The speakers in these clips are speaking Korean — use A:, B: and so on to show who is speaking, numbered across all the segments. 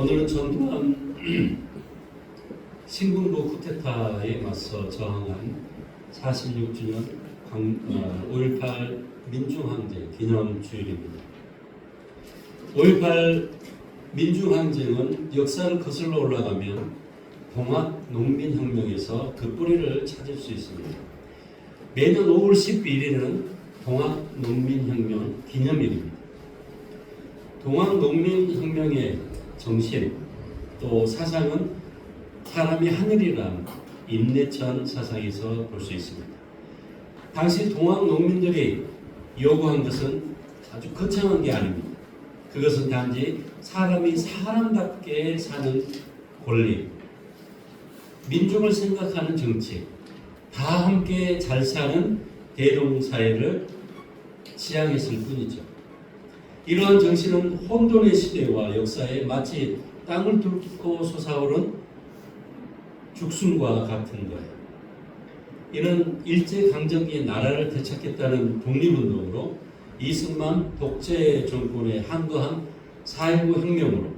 A: 오늘은 전두환 신군부 쿠데타에 맞서 저항한 46주년 5.18 민중항쟁 기념주일입니다. 5.18 민중항쟁은 역사를 거슬러 올라가면 동학농민혁명에서 그 뿌리를 찾을 수 있습니다. 매년 5월 12일에는 동학농민혁명 기념일입니다. 동학농민혁명의 정신 또 사상은 사람이 하늘이란 임내천 사상에서 볼 수 있습니다. 당시 동학농민들이 요구한 것은 아주 거창한 게 아닙니다. 그것은 단지 사람이 사람답게 사는 권리, 민중을 생각하는 정치, 다 함께 잘 사는 대동사회를 지향했을 뿐이죠. 이러한 정신은 혼돈의 시대와 역사에 마치 땅을 뚫고 솟아오른 죽순과 같은 거예요. 이는 일제강점기에 나라를 되찾겠다는 독립운동으로 이승만 독재 정권에 항거한 4.19 혁명으로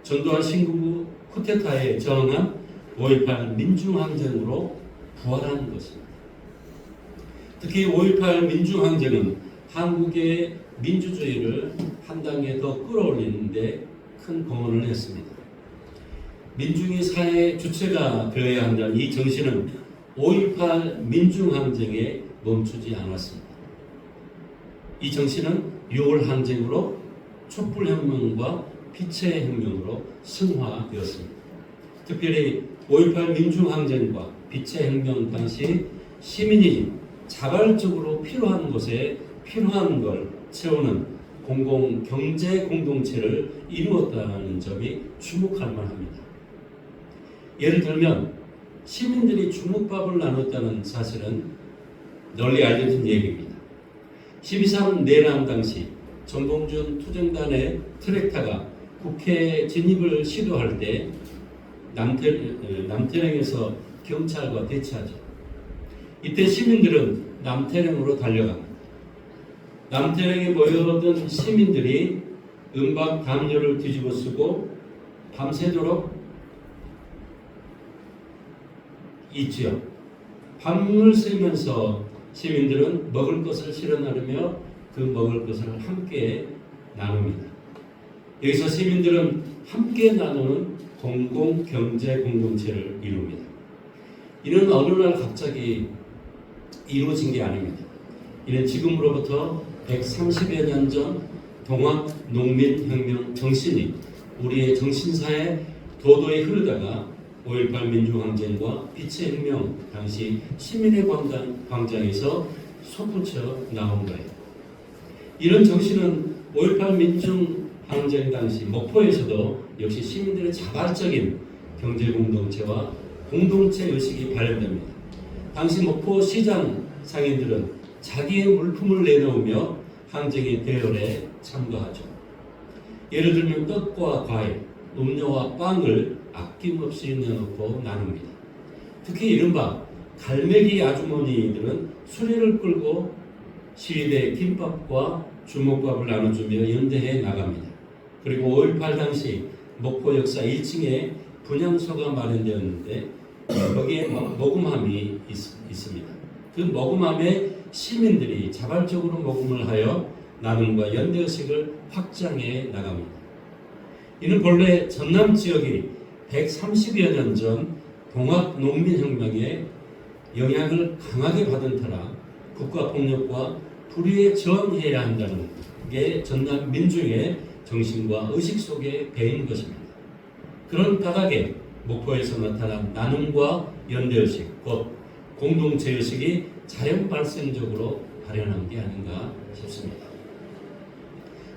A: 전두환 신군부 쿠데타에 저항한 5.18 민중항쟁으로 부활한 것입니다. 특히 5.18 민중항쟁은 한국의 민주주의를 한 단계 더 끌어올리는 데 큰 공헌을 했습니다. 민중이 사회 주체가 되어야 한다는 이 정신은 5.18 민중항쟁에 멈추지 않았습니다. 이 정신은 6월 항쟁으로 촛불혁명과 빛의 혁명으로 승화되었습니다. 특별히 5.18 민중항쟁과 빛의 혁명 당시 시민이 자발적으로 필요한 곳에 필요한 걸 채우는 공공 경제 공동체를 이루었다는 점이 주목할 만합니다. 예를 들면 시민들이 주먹밥을 나눴다는 사실은 널리 알려진 얘기입니다. 12.3 내란 당시 정봉준 투쟁단의 트랙터가 국회 진입을 시도할 때 남태령에서 경찰과 대치하죠. 이때 시민들은 남태령으로 달려갑니다. 남태령에 모여든 시민들이 은박 담요를 뒤집어 쓰고 밤새도록 있지요. 밤을 새면서 시민들은 먹을 것을 실어 나르며 그 먹을 것을 함께 나눕니다. 여기서 시민들은 함께 나누는 공공 경제 공동체를 이룹니다. 이는 어느 날 갑자기 이루어진 게 아닙니다. 이는 지금으로부터 130여 년 전 동학농민혁명 정신이 우리의 정신사에 도도히 흐르다가 5.18 민중항쟁과 빛의 혁명 당시 시민의 광장에서 솟구쳐 나온 거예요. 이런 정신은 5.18 민중항쟁 당시 목포에서도 역시 시민들의 자발적인 경제공동체와 공동체 의식이 발현됩니다. 당시 목포 시장 상인들은 자기의 물품을 내놓으며 항쟁의 대열에 참가하죠. 예를 들면 떡과 과일, 음료와 빵을 아낌없이 내놓고 나눕니다. 특히 이른바 갈매기 아주머니들은 수레를 끌고 시위대 김밥과 주먹밥을 나눠주며 연대해 나갑니다. 그리고 5.18 당시 목포 역사 1층에 분향소가 마련되었는데 거기에 모금함이 있습니다. 그 모금함에 시민들이 자발적으로 모금을 하여 나눔과 연대의식을 확장해 나갑니다. 이는 본래 전남 지역이 130여 년 전 동학농민혁명의 영향을 강하게 받은 터라 국가폭력과 불의에 저항해야 한다는 게 전남 민중의 정신과 의식 속에 배인 것입니다. 그런 까닭에 목포에서 나타난 나눔과 연대의식, 곧 공동체의식이 자연 발생적으로 발현한 게 아닌가 싶습니다.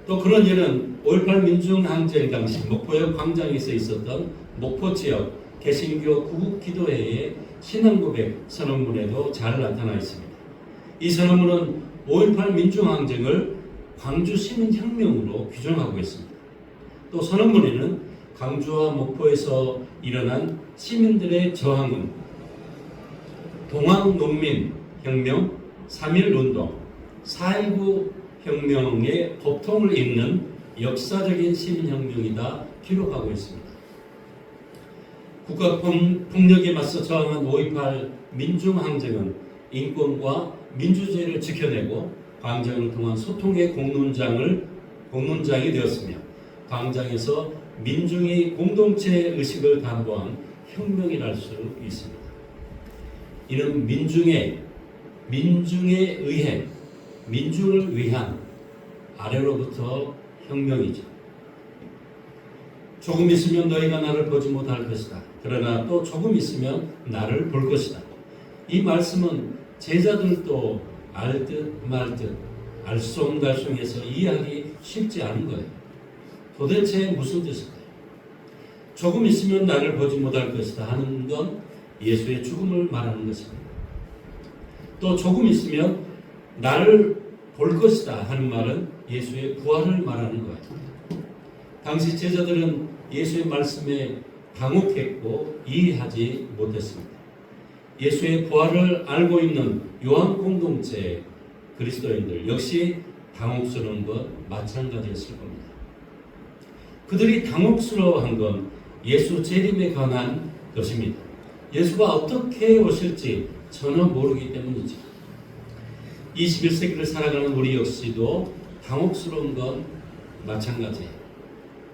A: 또 그런 예는 5.18 민중항쟁 당시 목포역 광장에서 있었던 목포 지역 개신교 구국기도회의 신앙고백 선언문에도 잘 나타나 있습니다. 이 선언문은 5.18 민중항쟁을 광주 시민혁명으로 규정하고 있습니다. 또 선언문에는 광주와 목포에서 일어난 시민들의 저항은 동학농민혁명, 3.1운동, 4.19 혁명의 법통을 잇는 역사적인 시민혁명이다 기록하고 있습니다. 국가 폭력에 맞서 저항한 5.18 민중항쟁은 인권과 민주주의를 지켜내고 광장을 통한 소통의 공론장이 되었으며 광장에서 민중이 공동체 의식을 담보한 혁명이랄 수 있습니다. 이는 민중에 의해 민중을 위한 아래로부터 혁명이죠. 조금 있으면 너희가 나를 보지 못할 것이다. 그러나 또 조금 있으면 나를 볼 것이다. 이 말씀은 제자들도 알 듯 말 듯 알쏭달쏭해서 이해하기 쉽지 않은 거예요. 도대체 무슨 뜻일까요? 조금 있으면 나를 보지 못할 것이다 하는 건 예수의 죽음을 말하는 것입니다. 또 조금 있으면 나를 볼 것이다 하는 말은 예수의 부활을 말하는 거예요. 당시 제자들은 예수의 말씀에 당혹했고 이해하지 못했습니다. 예수의 부활을 알고 있는 요한 공동체 그리스도인들 역시 당혹스러운 것 마찬가지였을 겁니다. 그들이 당혹스러워한 건 예수 재림에 관한 것입니다. 예수가 어떻게 오실지 전혀 모르기 때문이죠. 21세기를 살아가는 우리 역시도 당혹스러운 건 마찬가지예요.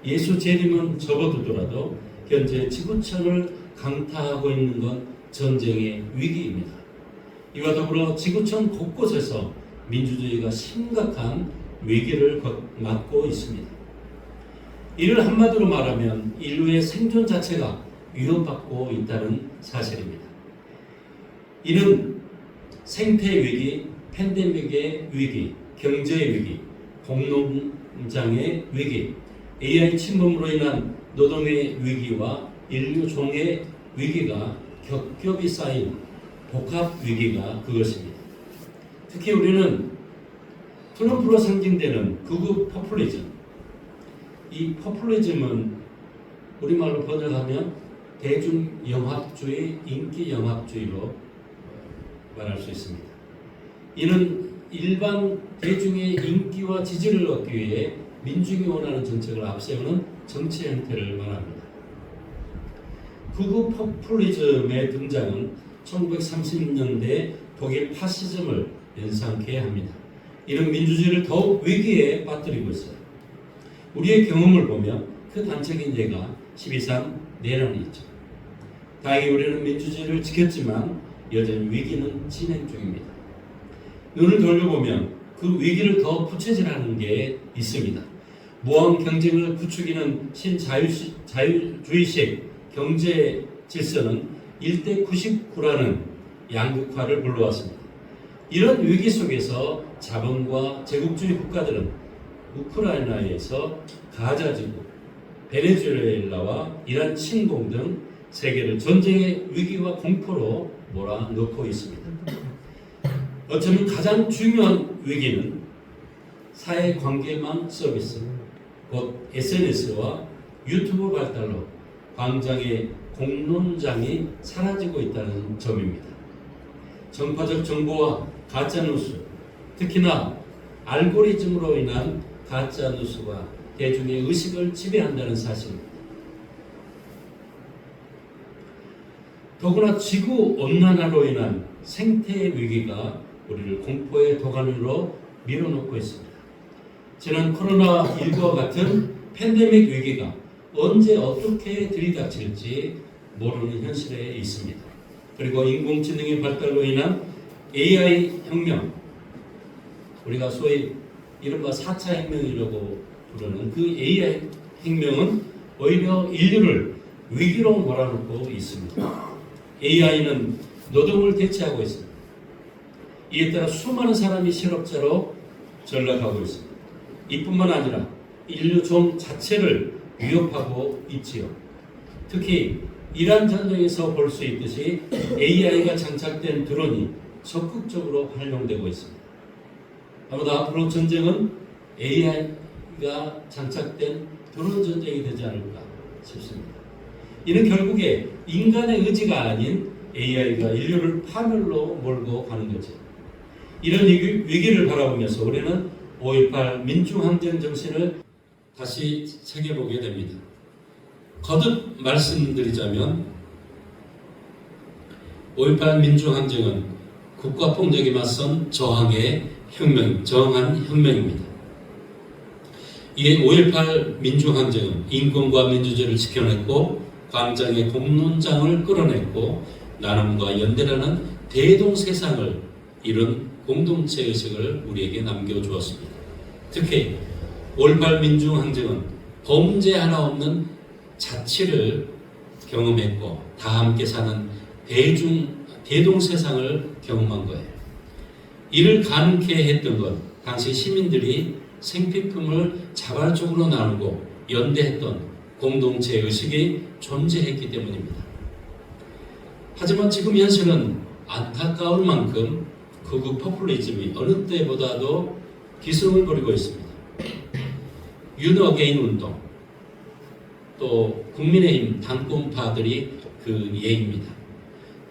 A: 예수 재림은 접어두더라도 현재 지구촌을 강타하고 있는 건 전쟁의 위기입니다. 이와 더불어 지구촌 곳곳에서 민주주의가 심각한 위기를 맞고 있습니다. 이를 한마디로 말하면 인류의 생존 자체가 위협받고 있다는 사실입니다. 이는 생태 위기, 팬데믹의 위기, 경제의 위기, 공농장의 위기, AI 침범으로 인한 노동의 위기와 인류 종의 위기가 겹겹이 쌓인 복합 위기가 그것입니다. 특히 우리는 트럼프로 상징되는 극우 포퓰리즘, 이 포퓰리즘은 우리말로 번역하면 대중영합주의, 인기영합주의로 말할 수 있습니다. 이는 일반 대중의 인기와 지지를 얻기 위해 민중이 원하는 정책을 앞세우는 정치 형태를 말합니다. 극우 포퓰리즘의 등장은 1930년대 독일 파시즘을 연상케 합니다. 이는 민주주의를 더욱 위기에 빠뜨리고 있어요. 우리의 경험을 보면 그 단적인 예가 12.3 내란이죠. 다행히 우리는 민주주의를 지켰지만 여전히 위기는 진행 중입니다. 눈을 돌려보면 그 위기를 더 부채질하는 게 있습니다. 모험 경쟁을 부추기는 신자유주의식 경제 질서는 1대 99라는 양극화를 불러왔습니다. 이런 위기 속에서 자본과 제국주의 국가들은 우크라이나에서 가자지구, 베네수엘라와 이란 침공 등 세계를 전쟁의 위기와 공포로 몰아넣고 있습니다. 어쩌면 가장 중요한 위기는 사회관계망 서비스, 곧 SNS와 유튜브 발달로 광장의 공론장이 사라지고 있다는 점입니다. 정파적 정보와 가짜뉴스, 특히나 알고리즘으로 인한 가짜뉴스가 대중의 의식을 지배한다는 사실입니다. 더구나 지구온난화로 인한 생태 위기가 우리를 공포의 도가니로 밀어넣고 있습니다. 지난 코로나19와 같은 팬데믹 위기가 언제 어떻게 들이닥칠지 모르는 현실에 있습니다. 그리고 인공지능의 발달로 인한 AI 혁명, 우리가 소위 이른바 4차 혁명이라고 부르는 그 AI 혁명은 오히려 인류를 위기로 몰아넣고 있습니다. AI는 노동을 대체하고 있습니다. 이에 따라 수많은 사람이 실업자로 전락하고 있습니다. 이뿐만 아니라 인류 종 자체를 위협하고 있지요. 특히 이란 전쟁에서 볼 수 있듯이 AI가 장착된 드론이 적극적으로 활용되고 있습니다. 아마도 앞으로 전쟁은 AI가 장착된 드론 전쟁이 되지 않을까 싶습니다. 이는 결국에 인간의 의지가 아닌 AI가 인류를 파멸로 몰고 가는 거죠. 이런 위기를 바라보면서 우리는 5.18 민중항쟁 정신을 다시 새겨보게 됩니다. 거듭 말씀드리자면 5.18 민주항쟁은 국가폭력에 맞선 저항한 혁명입니다. 이에 5.18 민주항쟁은 인권과 민주주의를 지켜냈고 광장의 공론장을 끌어냈고 나눔과 연대라는 대동세상을 이룬 공동체 의식을 우리에게 남겨주었습니다. 특히 5.18 민주항쟁은 범죄 하나 없는 자치를 경험했고 다 함께 사는 대동세상을 경험한 거예요. 이를 가능케 했던 것, 당시 시민들이 생필품을 자발적으로 나누고 연대했던 공동체 의식이 존재했기 때문입니다. 하지만 지금 현실은 안타까울 만큼 극우 포퓰리즘이 어느 때보다도 기승을 부리고 있습니다. 윤어게인 운동, 또 국민의힘 당권파들이 그 예입니다.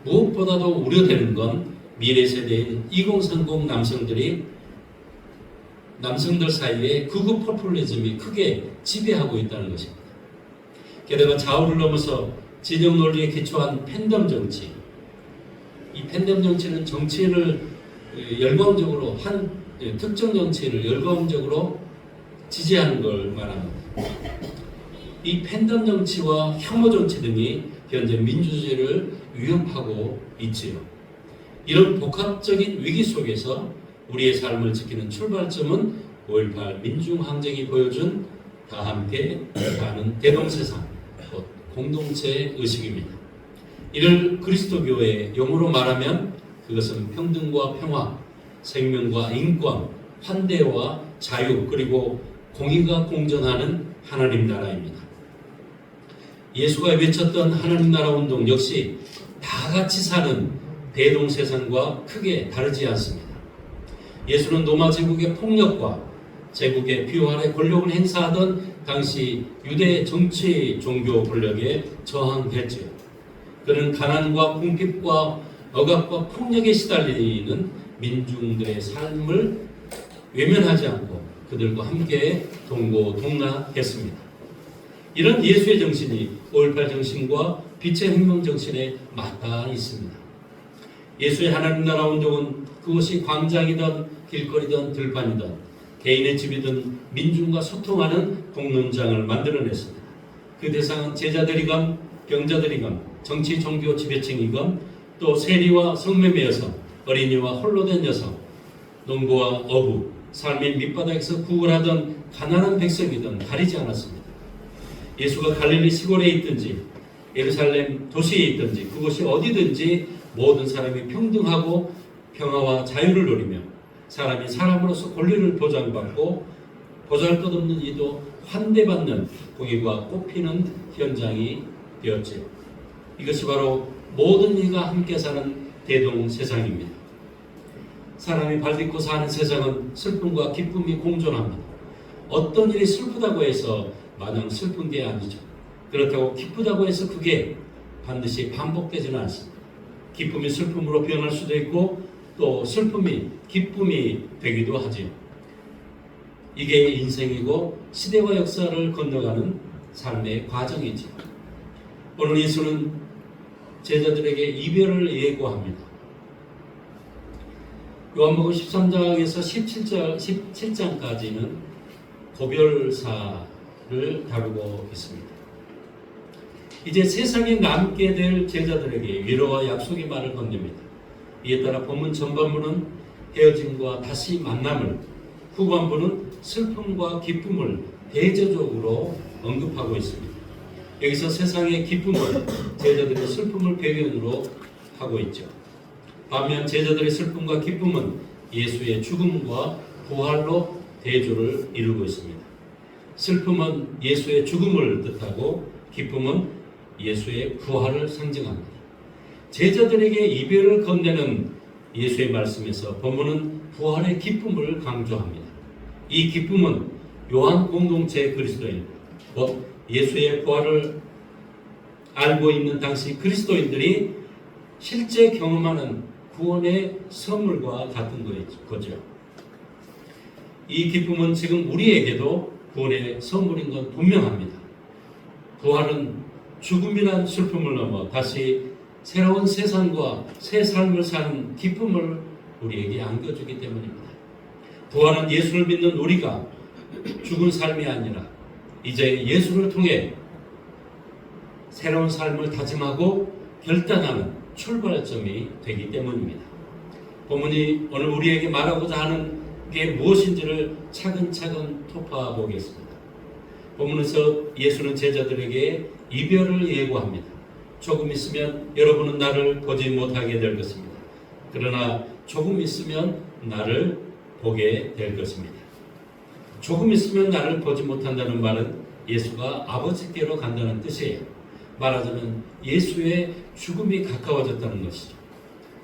A: 무엇보다도 우려되는 건 미래 세대인 2030 남성들 사이에 극우 포퓰리즘이 크게 지배하고 있다는 것입니다. 게다가 좌우를 넘어서 진영 논리에 기초한 팬덤 정치, 이 팬덤 정치는 정치인을 열광적으로 특정 정치인을 열광적으로 지지하는 걸 말합니다. 이 팬덤 정치와 혐오 정치 등이 현재 민주주의를 위협하고 있지요. 이런 복합적인 위기 속에서 우리의 삶을 지키는 출발점은 5.18 민중항쟁이 보여준 다 함께 사는 대동세상, 곧 공동체 의식입니다. 이를 그리스도교의 용어로 말하면 그것은 평등과 평화, 생명과 인권, 환대와 자유, 그리고 공의가 공존하는 하나님 나라입니다. 예수가 외쳤던 하나님 나라 운동 역시 다 같이 사는 대동세상과 크게 다르지 않습니다. 예수는 로마 제국의 폭력과 제국의 비호한의 권력을 행사하던 당시 유대 정치 종교 권력에 저항했지요. 그는 가난과 궁핍과 억압과 폭력에 시달리는 민중들의 삶을 외면하지 않고 그들과 함께 동고동락했습니다. 이런 예수의 정신이 5.18 정신과 빛의 혁명 정신에 맞닿아 있습니다. 예수의 하나님 나라 운동은 그것이 광장이든 길거리든 들판이든 개인의 집이든 민중과 소통하는 공론장을 만들어냈습니다. 그 대상은 제자들이건 병자들이건 정치 종교 지배층이건 또 세리와 성매매 여성, 어린이와 홀로 된 여성, 농부와 어부, 삶의 밑바닥에서 구걸하던 가난한 백성이든 가리지 않았습니다. 예수가 갈릴리 시골에 있든지 예루살렘 도시에 있든지 그곳이 어디든지 모든 사람이 평등하고 평화와 자유를 누리며 사람이 사람으로서 권리를 보장받고 보잘것없는 이도 환대받는 공의가 꽃피는 현장이 되었지요. 이것이 바로 모든 이가 함께 사는 대동세상입니다. 사람이 발딛고 사는 세상은 슬픔과 기쁨이 공존합니다. 어떤 일이 슬프다고 해서 마냥 슬픈 게 아니죠. 그렇다고 기쁘다고 해서 그게 반드시 반복되지는 않습니다. 기쁨이 슬픔으로 변할 수도 있고 또 슬픔이 기쁨이 되기도 하지요. 이게 인생이고 시대와 역사를 건너가는 삶의 과정이지요. 오늘 예수는 제자들에게 이별을 예고합니다. 요한복음 13장에서 17장까지는 고별사를 다루고 있습니다. 이제 세상에 남게 될 제자들에게 위로와 약속의 말을 건넵니다. 이에 따라 본문 전반부는 헤어짐과 다시 만남을, 후반부는 슬픔과 기쁨을 대조적으로 언급하고 있습니다. 여기서 세상의 기쁨은 제자들의 슬픔을 배경으로 하고 있죠. 반면 제자들의 슬픔과 기쁨은 예수의 죽음과 부활로 대조를 이루고 있습니다. 슬픔은 예수의 죽음을 뜻하고 기쁨은 예수의 부활을 상징합니다. 제자들에게 이별을 건네는 예수의 말씀에서 본문은 부활의 기쁨을 강조합니다. 이 기쁨은 요한 공동체 그리스도인, 곧 예수의 부활을 알고 있는 당시 그리스도인들이 실제 경험하는 구원의 선물과 같은 거죠. 이 기쁨은 지금 우리에게도 구원의 선물인 건 분명합니다. 부활은 죽음이란 슬픔을 넘어 다시 새로운 세상과 새 삶을 사는 기쁨을 우리에게 안겨주기 때문입니다. 부활한 예수를 믿는 우리가 죽은 삶이 아니라 이제 예수를 통해 새로운 삶을 다짐하고 결단하는 출발점이 되기 때문입니다. 본문이 오늘 우리에게 말하고자 하는 게 무엇인지를 차근차근 토파보겠습니다. 본문에서 예수는 제자들에게 이별을 예고합니다. 조금 있으면 여러분은 나를 보지 못하게 될 것입니다. 그러나 조금 있으면 나를 보게 될 것입니다. 조금 있으면 나를 보지 못한다는 말은 예수가 아버지께로 간다는 뜻이에요. 말하자면 예수의 죽음이 가까워졌다는 것이죠.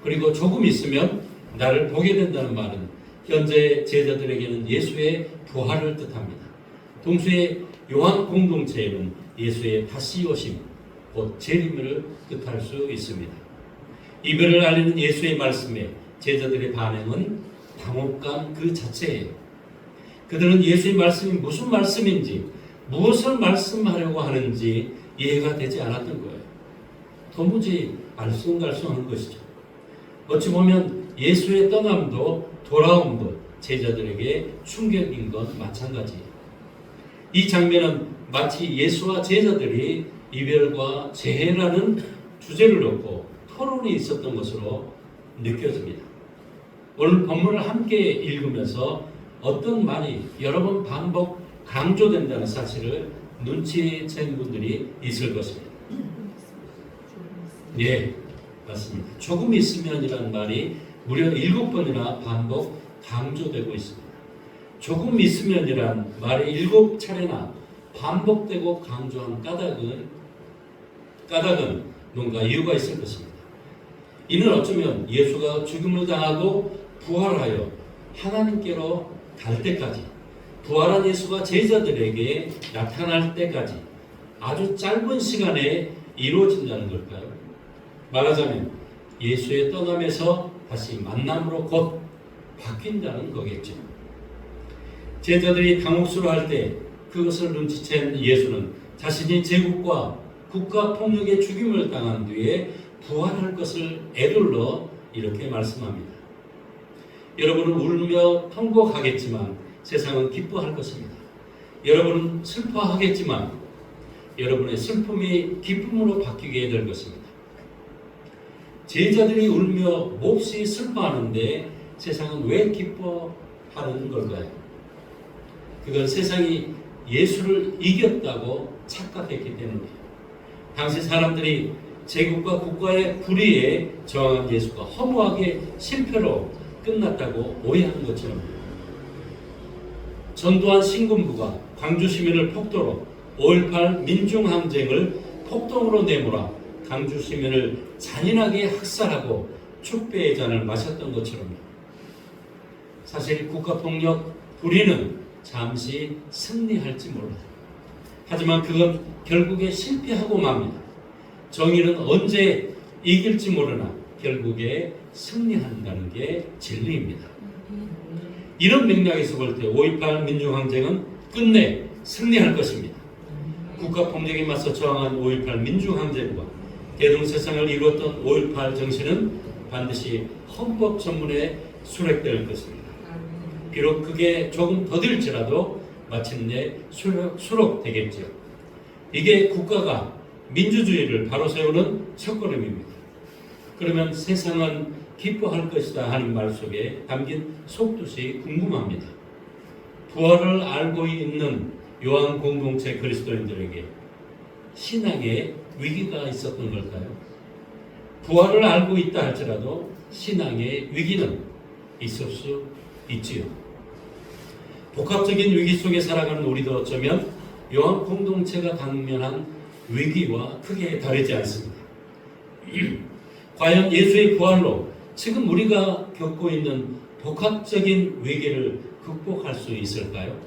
A: 그리고 조금 있으면 나를 보게 된다는 말은 현재 제자들에게는 예수의 부활을 뜻합니다. 동시에 요한 공동체에는 예수의 다시 오심, 곧 재림을 뜻할 수 있습니다. 이별을 알리는 예수의 말씀에 제자들의 반응은 당혹감 그 자체예요. 그들은 예수의 말씀이 무슨 말씀인지, 무엇을 말씀하려고 하는지 이해가 되지 않았던 거예요. 도무지 알쏭달쏭한 것이죠. 어찌 보면 예수의 떠남도 돌아옴도 제자들에게 충격인 건 마찬가지예요. 이 장면은 마치 예수와 제자들이 이별과 재해라는 주제를 놓고 토론이 있었던 것으로 느껴집니다. 오늘 본문을 함께 읽으면서 어떤 말이 여러 번 반복 강조된다는 사실을 눈치챈 분들이 있을 것입니다. 예, 맞습니다. 조금 있으면이라는 말이 무려 7번이나 반복 강조되고 있습니다. 조금 있으면이란 말이 7차례나 반복되고 강조한 까닭은 뭔가 이유가 있을 것입니다. 이는 어쩌면 예수가 죽음을 당하고 부활하여 하나님께로 갈 때까지, 부활한 예수가 제자들에게 나타날 때까지 아주 짧은 시간에 이루어진다는 걸까요? 말하자면 예수의 떠남에서 다시 만남으로 곧 바뀐다는 거겠죠. 제자들이 당혹스러워할 때 그것을 눈치챈 예수는 자신이 제국과 국가 폭력의 죽임을 당한 뒤에 부활할 것을 에둘러 이렇게 말씀합니다. 여러분은 울며 통곡하겠지만 세상은 기뻐할 것입니다. 여러분은 슬퍼하겠지만 여러분의 슬픔이 기쁨으로 바뀌게 될 것입니다. 제자들이 울며 몹시 슬퍼하는데 세상은 왜 기뻐하는 걸까요? 그건 세상이 예수를 이겼다고 착각했기 때문이에요. 당시 사람들이 제국과 국가의 불의에 저항한 예수가 허무하게 실패로 끝났다고 오해한 것처럼 전두환 신군부가 광주 시민을 폭도로 5.18 민중항쟁을 폭동으로 내몰아 광주 시민을 잔인하게 학살하고 축배의 잔을 마셨던 것처럼 사실 국가폭력 불의는 잠시 승리할지 몰라요. 하지만 그건 결국에 실패하고 맙니다. 정의는 언제 이길지 모르나 결국에 승리한다는 게 진리입니다. 이런 맥락에서 볼 때 5.18 민중항쟁은 끝내 승리할 것입니다. 국가폭력에 맞서 저항한 5.18 민중항쟁과 대동세상을 이루었던 5.18 정신은 반드시 헌법 전문에 수록될 것입니다. 비록 그게 조금 더딜지라도 마침내 수록되겠죠. 이게 국가가 민주주의를 바로 세우는 첫걸음입니다. 그러면 세상은 기뻐할 것이다 하는 말 속에 담긴 속뜻이 궁금합니다. 부활을 알고 있는 요한 공동체 그리스도인들에게 신앙의 위기가 있었던 걸까요? 부활을 알고 있다 할지라도 신앙의 위기는 있을 수 있지요. 복합적인 위기 속에 살아가는 우리도 어쩌면 요한 공동체가 당면한 위기와 크게 다르지 않습니다. 과연 예수의 부활로 지금 우리가 겪고 있는 복합적인 위기를 극복할 수 있을까요?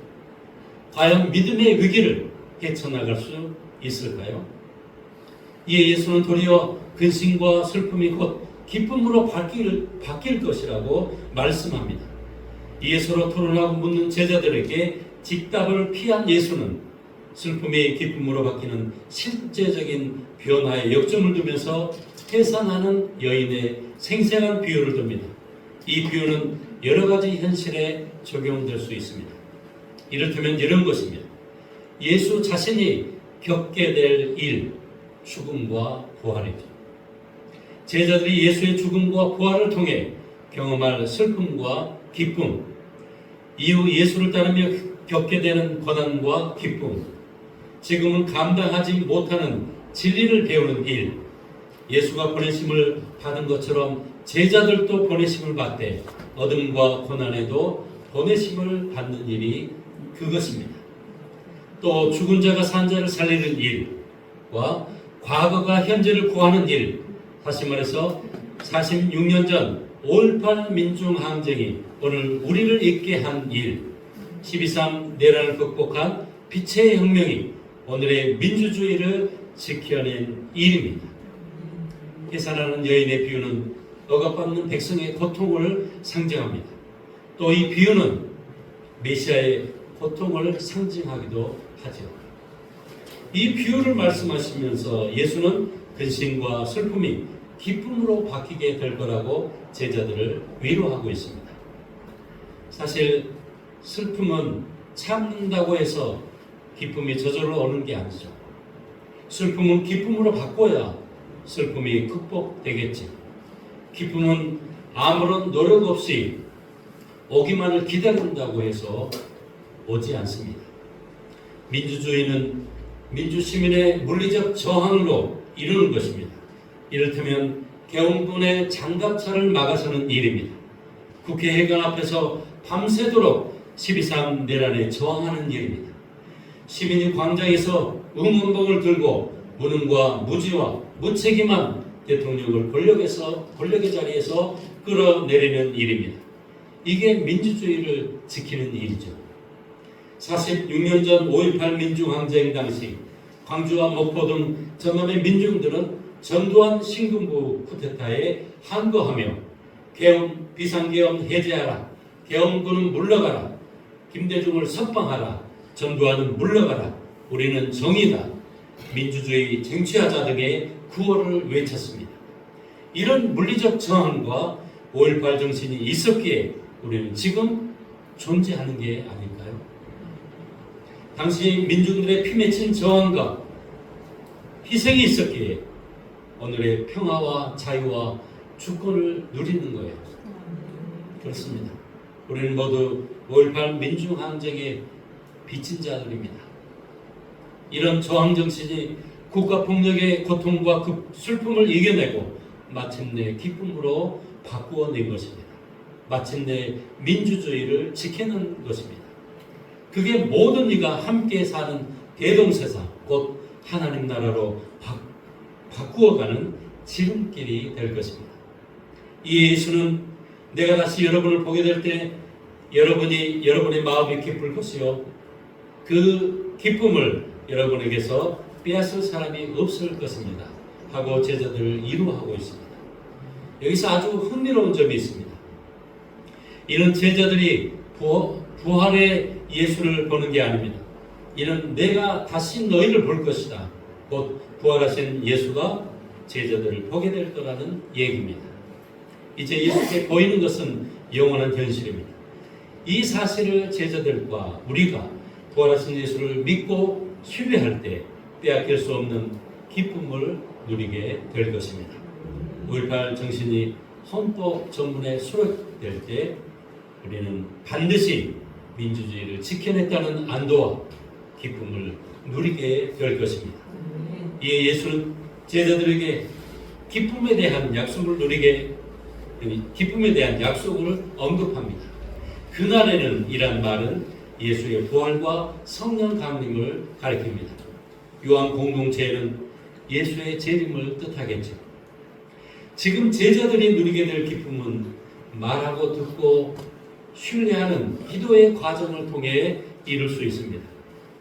A: 과연 믿음의 위기를 헤쳐나갈 수 있을까요? 이에 예수는 도리어 근심과 슬픔이 곧 기쁨으로 바뀔 것이라고 말씀합니다. 이에 서로 토론하고 묻는 제자들에게 직답을 피한 예수는 슬픔이 기쁨으로 바뀌는 실제적인 변화의 역점을 두면서 해산하는 여인의 생생한 비유를 듭니다. 이 비유는 여러 가지 현실에 적용될 수 있습니다. 이를테면 이런 것입니다. 예수 자신이 겪게 될 일, 죽음과 부활이죠. 제자들이 예수의 죽음과 부활을 통해 경험할 슬픔과 기쁨, 이후 예수를 따르며 겪게 되는 고난과 기쁨, 지금은 감당하지 못하는 진리를 배우는 일, 예수가 보내심을 받은 것처럼 제자들도 보내심을 받되 어둠과 고난에도 보내심을 받는 일이 그것입니다. 또 죽은 자가 산 자를 살리는 일과 과거가 현재를 구하는 일, 다시 말해서 46년 전 5.18 민중항쟁이 오늘 우리를 있게 한 일, 12.3 내란을 극복한 빛의 혁명이 오늘의 민주주의를 지켜낸 일입니다. 해산하는 여인의 비유는 억압받는 백성의 고통을 상징합니다. 또 이 비유는 메시아의 고통을 상징하기도 하죠. 이 비유를 말씀하시면서 예수는 근심과 슬픔이 기쁨으로 바뀌게 될 거라고 제자들을 위로하고 있습니다. 사실 슬픔은 참는다고 해서 기쁨이 저절로 오는 게 아니죠. 슬픔은 기쁨으로 바꿔야 슬픔이 극복되겠지. 기쁨은 아무런 노력 없이 오기만을 기다린다고 해서 오지 않습니다. 민주주의는 민주시민의 물리적 저항으로 이루는 것입니다. 이를테면 계엄군의 장갑차를 막아서는 일입니다. 국회의관 앞에서 밤새도록 12.3 내란에 저항하는 일입니다. 시민이 광장에서 응원봉을 들고 무능과 무지와 무책임한 대통령을 권력의 자리에서 끌어내리는 일입니다. 이게 민주주의를 지키는 일이죠. 46년 전 5.18 민중항쟁 당시 광주와 목포 등 전남의 민중들은 전두환 신군부 쿠데타에 항거하며 계엄, 비상계엄 해제하라, 계엄군은 물러가라, 김대중을 석방하라, 전두환은 물러가라, 우리는 정의다, 민주주의 쟁취하자 등의 구호를 외쳤습니다. 이런 물리적 저항과 5.18 정신이 있었기에 우리는 지금 존재하는 게 아닐까요? 당시 민중들의 피 맺힌 저항과 희생이 있었기에 오늘의 평화와 자유와 주권을 누리는 거예요. 그렇습니다. 우리는 모두 5.18 민중항쟁의 빚진 자들입니다. 이런 저항 정신이 국가폭력의 고통과 그 슬픔을 이겨내고 마침내 기쁨으로 바꾸어낸 것입니다. 마침내 민주주의를 지키는 것입니다. 그게 모든 이가 함께 사는 대동세상, 곧 하나님 나라로 바꾸어가는 지름길이 될 것입니다. 이 예수는 내가 다시 여러분을 보게 될 때 여러분의 마음이 기쁠 것이요, 그 기쁨을 여러분에게서 빼앗을 사람이 없을 것입니다 하고 제자들을 위로하고 있습니다. 여기서 아주 흥미로운 점이 있습니다. 이는 제자들이 부활의 예수를 보는 게 아닙니다. 이는 내가 다시 너희를 볼 것이다, 곧 부활하신 예수가 제자들을 보게 될 거라는 얘기입니다. 이제 예수께 보이는 것은 영원한 현실입니다. 이 사실을 제자들과 우리가 부활하신 예수를 믿고 신뢰할 때 빼앗길 수 없는 기쁨을 누리게 될 것입니다. 5.18 정신이 헌법 전문에 수록될 때 우리는 반드시 민주주의를 지켜냈다는 안도와 기쁨을 누리게 될 것입니다. 이에 예수는 제자들에게 기쁨에 대한 약속을 언급합니다. 그날에는 이란 말은 예수의 부활과 성령 강림을 가리킵니다. 요한 공동체는 예수의 재림을 뜻하겠죠. 지금 제자들이 누리게 될 기쁨은 말하고 듣고 신뢰하는 기도의 과정을 통해 이룰 수 있습니다.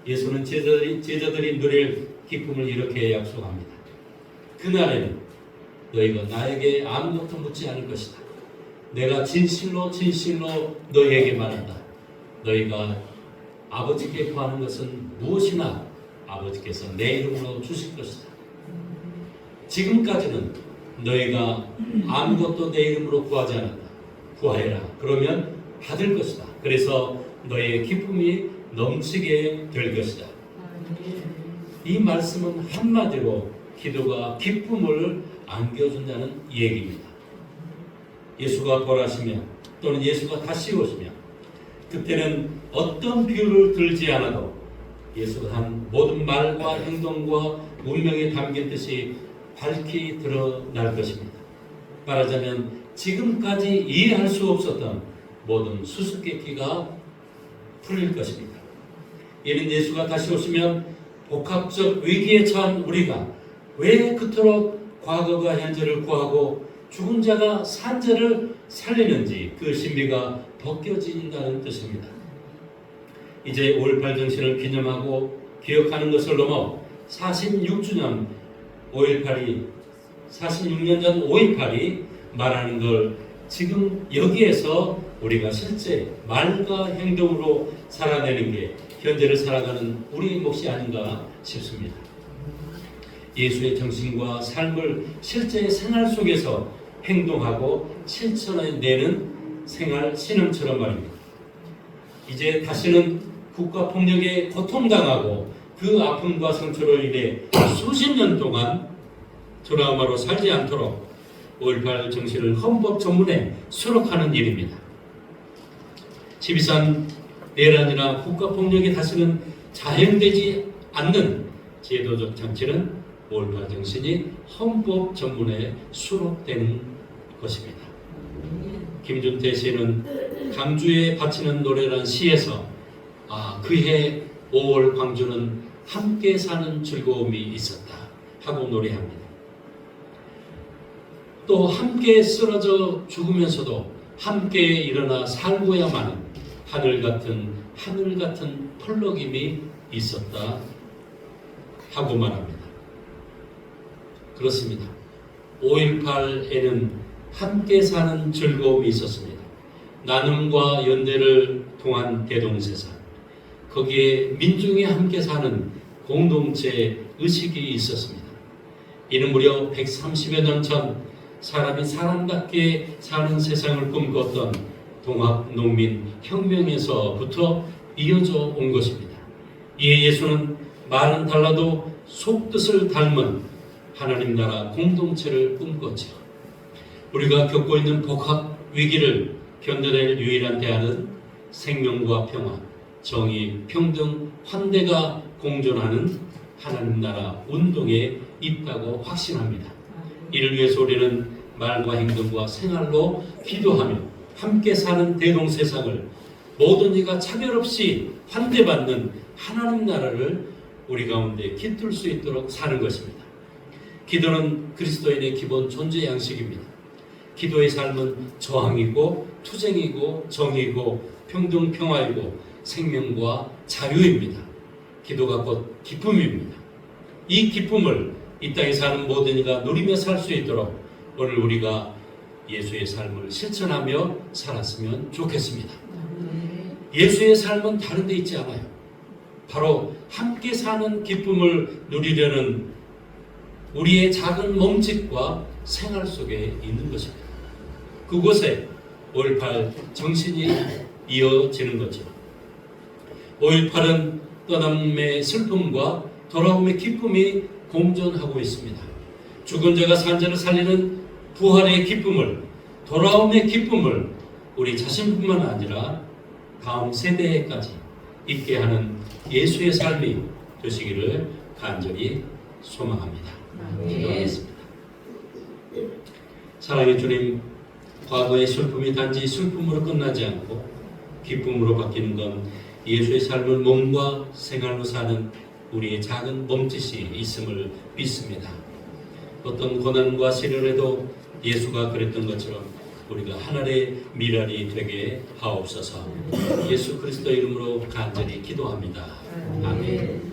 A: 예수는 제자들이 누릴 기쁨을 이렇게 약속합니다. 그날에는 너희가 나에게 아무것도 묻지 않을 것이다. 내가 진실로 너희에게 말한다. 너희가 아버지께 구하는 것은 무엇이나 아버지께서 내 이름으로 주실 것이다. 지금까지는 너희가 아무것도 내 이름으로 구하지 않았다. 구하여라. 그러면 받을 것이다. 그래서 너희의 기쁨이 넘치게 될 것이다. 이 말씀은 한마디로 기도가 기쁨을 안겨준다는 얘기입니다. 예수가 돌아가시며 또는 예수가 다시 오시며 그때는 어떤 비유를 들지 않아도 예수가 한 모든 말과 행동과 운명에 담긴 뜻이 밝히 드러날 것입니다. 말하자면 지금까지 이해할 수 없었던 모든 수수께끼가 풀릴 것입니다. 이는 예수가 다시 오시면 복합적 위기에 처한 우리가 왜 그토록 과거가 현재를 구하고 죽은 자가 산 자를 살리는지 그 신비가 벗겨진다는 뜻입니다. 이제 5.18 정신을 기념하고 기억하는 것을 넘어 46주년 5.18이 46년 전 5.18이 말하는 걸 지금 여기에서 우리가 실제 말과 행동으로 살아내는 게 현재를 살아가는 우리의 몫이 아닌가 싶습니다. 예수의 정신과 삶을 실제 생활 속에서 행동하고 실천해내는 생활 신앙처럼 말입니다. 이제 다시는 국가폭력에 고통당하고 그 아픔과 상처로 인해 수십 년 동안 트라우마로 살지 않도록 5.18 정신을 헌법 전문에 수록하는 일입니다. 12.3 내란이나 국가폭력이 다시는 자행되지 않는 제도적 장치는 5.18 정신이 헌법 전문에 수록되는 것입니다. 김준태 씨는 강주에 바치는 노래라는 시에서 그해 5월 광주는 함께 사는 즐거움이 있었다 하고 노래합니다. 또 함께 쓰러져 죽으면서도 함께 일어나 살고야만 하늘 같은 펄럭임이 있었다 하고 말합니다. 그렇습니다. 5.18에는 함께 사는 즐거움이 있었습니다. 나눔과 연대를 통한 대동세상, 거기에 민중이 함께 사는 공동체 의식이 있었습니다. 이는 무려 130여 년 전 사람이 사람답게 사는 세상을 꿈꿨던 동학농민혁명에서부터 이어져 온 것입니다. 이에 예수는 말은 달라도 속뜻을 닮은 하나님 나라 공동체를 꿈꿨죠. 우리가 겪고 있는 복합 위기를 견뎌낼 유일한 대안은 생명과 평화, 정의, 평등, 환대가 공존하는 하나님 나라 운동에 있다고 확신합니다. 이를 위해서 우리는 말과 행동과 생활로 기도하며 함께 사는 대동세상을 모든 이가 차별 없이 환대받는 하나님 나라를 우리 가운데 깃들 수 있도록 사는 것입니다. 기도는 그리스도인의 기본 존재 양식입니다. 기도의 삶은 저항이고 투쟁이고 정의고 평등 평화이고 생명과 자유입니다. 기도가 곧 기쁨입니다. 이 기쁨을 이 땅에 사는 모든 이가 누리며 살 수 있도록 오늘 우리가 예수의 삶을 실천하며 살았으면 좋겠습니다. 예수의 삶은 다른 데 있지 않아요. 바로 함께 사는 기쁨을 누리려는 우리의 작은 몸짓과 생활 속에 있는 것입니다. 그곳에 5.18 정신이 이어지는 거죠. 5.18은 떠남의 슬픔과 돌아옴의 기쁨이 공존하고 있습니다. 죽은 자가 산 자를 살리는 부활의 기쁨을, 돌아옴의 기쁨을 우리 자신뿐만 아니라 다음 세대까지 있게 하는 예수의 삶이 되시기를 간절히 소망합니다. 기도하겠습니다. 사랑의 주님, 과거의 슬픔이 단지 슬픔으로 끝나지 않고 기쁨으로 바뀌는 건 예수의 삶을 몸과 생활로 사는 우리의 작은 몸짓이 있음을 믿습니다. 어떤 고난과 시련에도 예수가 그랬던 것처럼 우리가 하늘의 미랄이 되게 하옵소서. 예수 그리스도 이름으로 간절히 기도합니다. 아멘.